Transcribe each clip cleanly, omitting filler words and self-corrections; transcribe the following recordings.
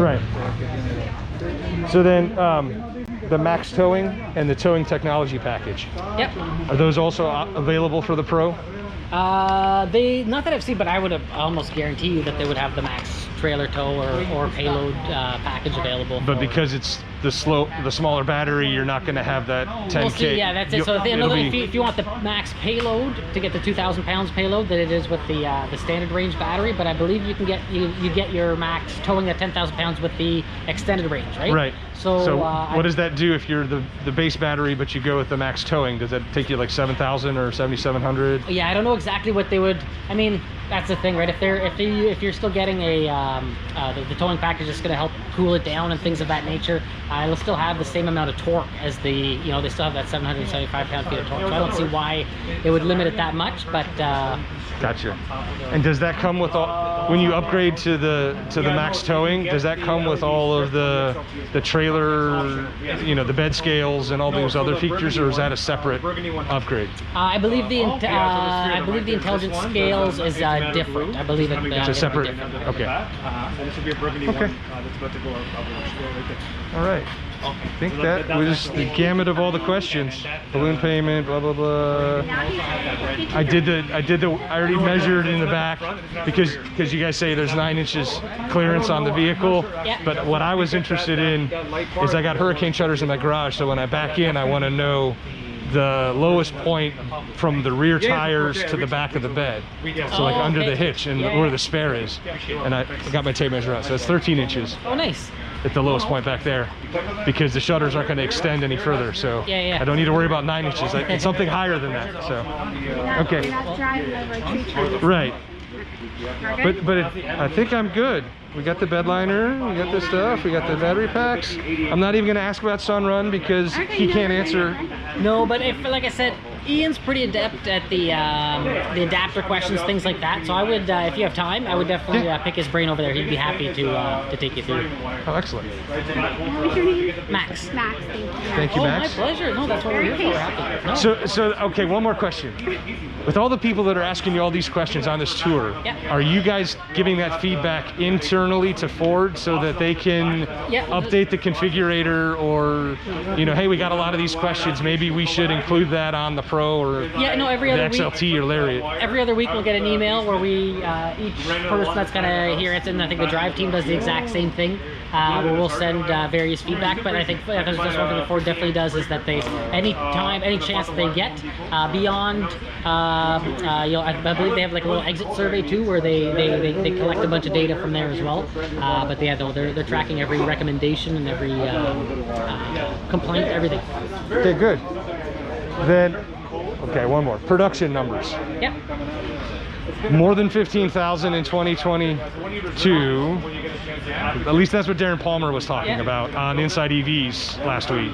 Right. So then, the max towing and the towing technology package. Yep. Are those also available for the Pro? They, not that I've seen, but I would almost guarantee you that they would have the max trailer tow or payload package available. But because it's the smaller battery, you're not going to have that 10K. We'll see, yeah, that's it. So if you want the max payload to get the 2,000 pounds payload, that it is with the standard range battery. But I believe you can get you get your max towing at 10,000 pounds with the extended range, right? Right. So what does that do if you're the base battery, but you go with the max towing? Does that take you like 7,000 or 7,700? Yeah, I don't know exactly what they would. I mean, that's the thing, right? If you're still getting the towing package is going to help cool it down and things of that nature, it'll still have the same amount of torque as the, they still have that 775 pound-feet of torque. So I don't see why it would limit it that much, but gotcha. And does that come with all, when you upgrade to the max towing, does that come with all of the trailer, the bed scales and all those other features, or is that a separate upgrade? I believe the intelligent scales is different. I believe it's a separate. Okay. Okay. All right. I think that was the gamut of all the questions. Balloon payment, blah blah blah. I already measured in the back because you guys say there's 9 inches clearance on the vehicle. But what I was interested in is I got hurricane shutters in my garage, so when I back in, I want to know the lowest point from the rear tires to the back of the bed, so like under the hitch and where the spare is. And I got my tape measure out, so it's 13 inches. Oh, nice. At the lowest point back there, because the shutters aren't going to extend any further, so I don't need to worry about 9 inches. It's something higher than that. So okay, right. But I think I'm good. We got the bed liner, we got the stuff, we got the battery packs. I'm not even going to ask about Sunrun because he can't answer. No, but like I said, Ian's pretty adept at the adapter questions, things like that. So I would, if you have time, I would definitely pick his brain over there. He'd be happy to take you through. Oh, excellent. What was your name? Max. Max, thank you. Thank you, Max. My pleasure. No, that's what we're here for. We're happy. No. So okay, one more question. With all the people that are asking you all these questions on this tour, are you guys giving that feedback internally to Ford so that they can update the configurator, or hey, we got a lot of these questions, maybe we should include that on the Pro or every other the XLT or Lariat? Every other week we'll get an email where we each person that's gonna hear it, and I think the drive team does the exact same thing. Where we'll send various feedback, but I think there's just one thing that Ford definitely does is that they, any chance that they get beyond, I believe they have like a little exit survey too, where they collect a bunch of data from there as well. But they're tracking every recommendation and every complaint, everything. Okay, good. Then, okay, one more. Production numbers. Yep. More than 15,000 in 2022. At least that's what Darren Palmer was talking about on Inside EVs last week.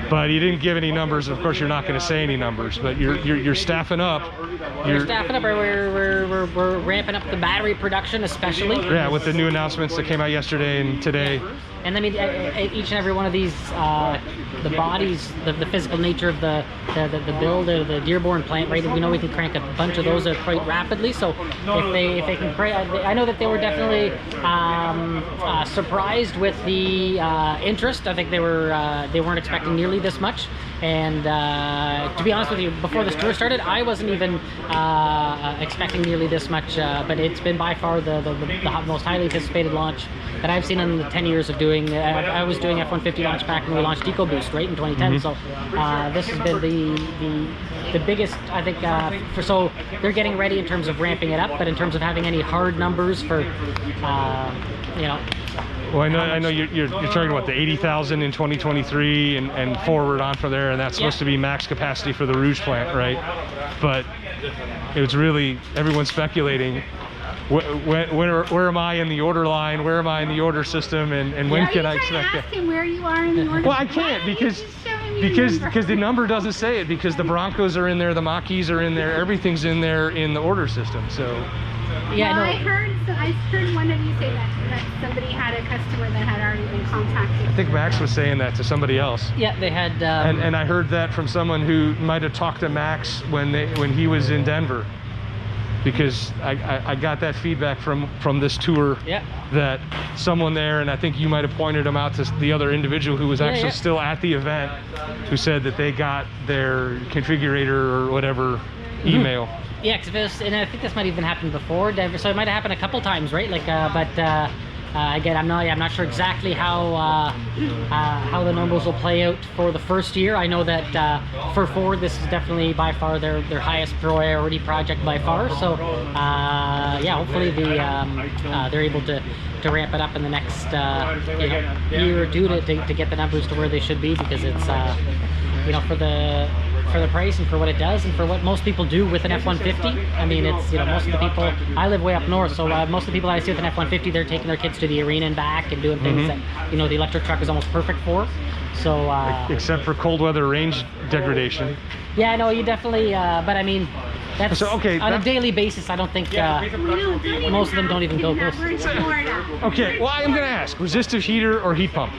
But he didn't give any numbers. Of course, you're not going to say any numbers. But you're staffing up. We're staffing up. We're ramping up the battery production, especially. Yeah, with the new announcements that came out yesterday and today. And I mean, each and every one of these, the bodies, the physical nature of the build of the Dearborn plant, right? We know we can crank a bunch of those quite rapidly. So if they can crank, I know that they were definitely surprised with the interest. I think they weren't expecting nearly this much. And to be honest with you, before this tour started, I wasn't even expecting nearly this much. But it's been by far the most highly anticipated launch that I've seen in the 10 years of doing. I was doing F150 launch pack when we launched EcoBoost, right, in 2010. So this has been the biggest, I think. So they're getting ready in terms of ramping it up, but in terms of having any hard numbers for, Well, I know you're talking about the 80,000 in 2023 and forward on from there, and that's supposed to be max capacity for the Rouge plant, right? But it was really, everyone's speculating, where am I in the order line? Where am I in the order system? And when can I expect it? Ask him where you are in the order. Well, I can't because the number doesn't say it, because the Broncos are in there, the Mach-E's are in there, everything's in there in the order system. So I heard one of you say that somebody had a customer that had already been contacted. I think Max was saying that to somebody else. Yeah, they had. And I heard that from someone who might have talked to Max when he was in Denver. because I got that feedback from this tour. Yeah. That someone there, and I think you might have pointed them out to the other individual who was actually yeah. still at the event, who said that they got their configurator or whatever email. Yeah, because and I think this might even happen before Denver, so it might have happened a couple times, right? Like, again, I'm not sure exactly how the numbers will play out for the first year. I know that for Ford, this is definitely by far their highest priority project by far. So yeah, hopefully they're able to ramp it up in the next year or two to get the numbers to where they should be, because it's for the price and for what it does and for what most people do with an F-150. I mean, it's, most of the people, I live way up north, so most of the people I see with an F-150, they're taking their kids to the arena and back and doing things that, the electric truck is almost perfect for. So, except for cold weather range degradation. Yeah, I know, you definitely, but I mean, that's so, okay, on a daily basis. I don't think most of them don't even go close. Okay, well, I'm gonna ask, resistive heater or heat pump?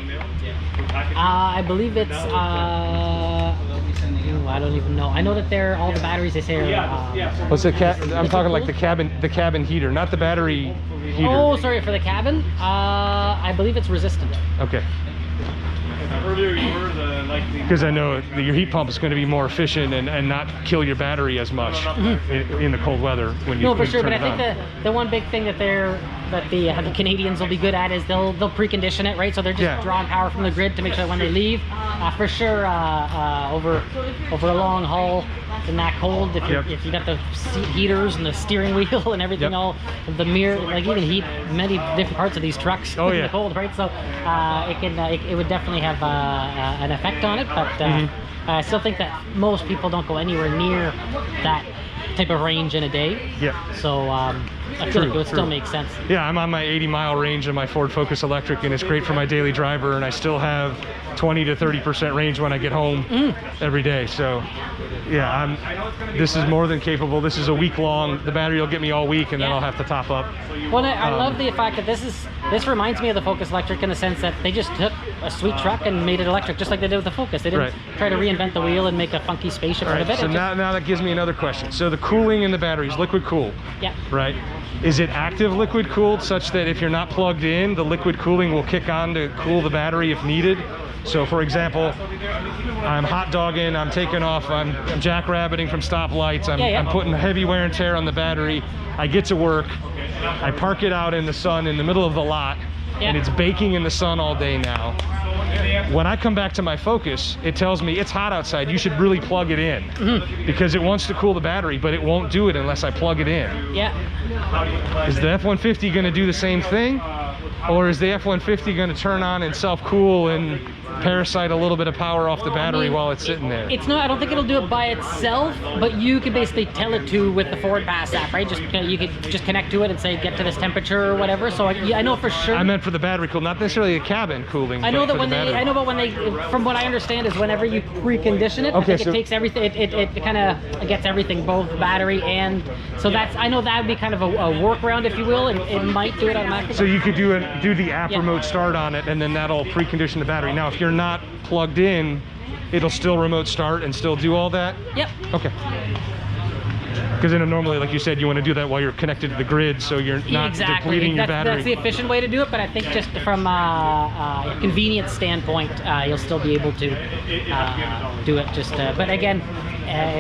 I believe it's I don't even know. I know that all the batteries they say are What's the I'm talking like the cabin heater, not the battery heater. Oh, sorry, for the cabin, I believe it's resistant. Okay. Because I know your heat pump is going to be more efficient and not kill your battery as much in the cold weather when you No, for sure. turn But I think the one big thing that the Canadians will be good at is they'll precondition it, right? So they're just drawing power from the grid to make sure that when they leave, for sure, over a long haul in that cold, if you got the seat heaters and the steering wheel and everything, all the mirror, like you can heat many different parts of these trucks in the cold, right? So it would definitely have an effect on it, but I still think that most people don't go anywhere near that type of range in a day. Yeah. So I feel like it would still make sense. Yeah, I'm on my 80-mile range in my Ford Focus Electric, and it's great for my daily driver, and I still have 20 to 30% range when I get home every day. So yeah, this is more than capable. This is a week long. The battery will get me all week, and then I'll have to top up. Well, I love the fact that this reminds me of the Focus Electric in the sense that they just took a sweet truck and made it electric, just like they did with the Focus. They didn't try to reinvent the wheel and make a funky spaceship out of it. So now that gives me another question. So the cooling in the batteries, liquid cooled. Yeah. Right. Is it active liquid cooled such that if you're not plugged in, the liquid cooling will kick on to cool the battery if needed? So for example, I'm hot dogging, I'm taking off, I'm jackrabbiting from stoplights, I'm putting heavy wear and tear on the battery. I get to work, I park it out in the sun in the middle of the lot, and it's baking in the sun all day now. When I come back to my Focus, it tells me it's hot outside, you should really plug it in, because it wants to cool the battery, but it won't do it unless I plug it in. Yeah. Is the F-150 going to do the same thing? Or is the F-150 going to turn on and self-cool and parasite a little bit of power off the battery while it's sitting there? It's not, I don't think it'll do it by itself, but you can basically tell it to with the Ford Pass app, right? You could just connect to it and say, get to this temperature or whatever. So I know for sure. I meant for the battery cool, not necessarily the cabin cooling. I know that but when they, from what I understand is whenever you precondition it, I think it takes everything, it kind of gets everything, both battery and, so I know that would be kind of a workaround, if you will, and it might do it automatically. So you could do the app remote start on it, and then that'll precondition the battery. Now, if you're not plugged in, it'll still remote start and still do all that? Yep. Okay. Because normally, like you said, you want to do that while you're connected to the grid, so you're not depleting your battery. That's the efficient way to do it, but I think just from a convenience standpoint, you'll still be able to do it. But again,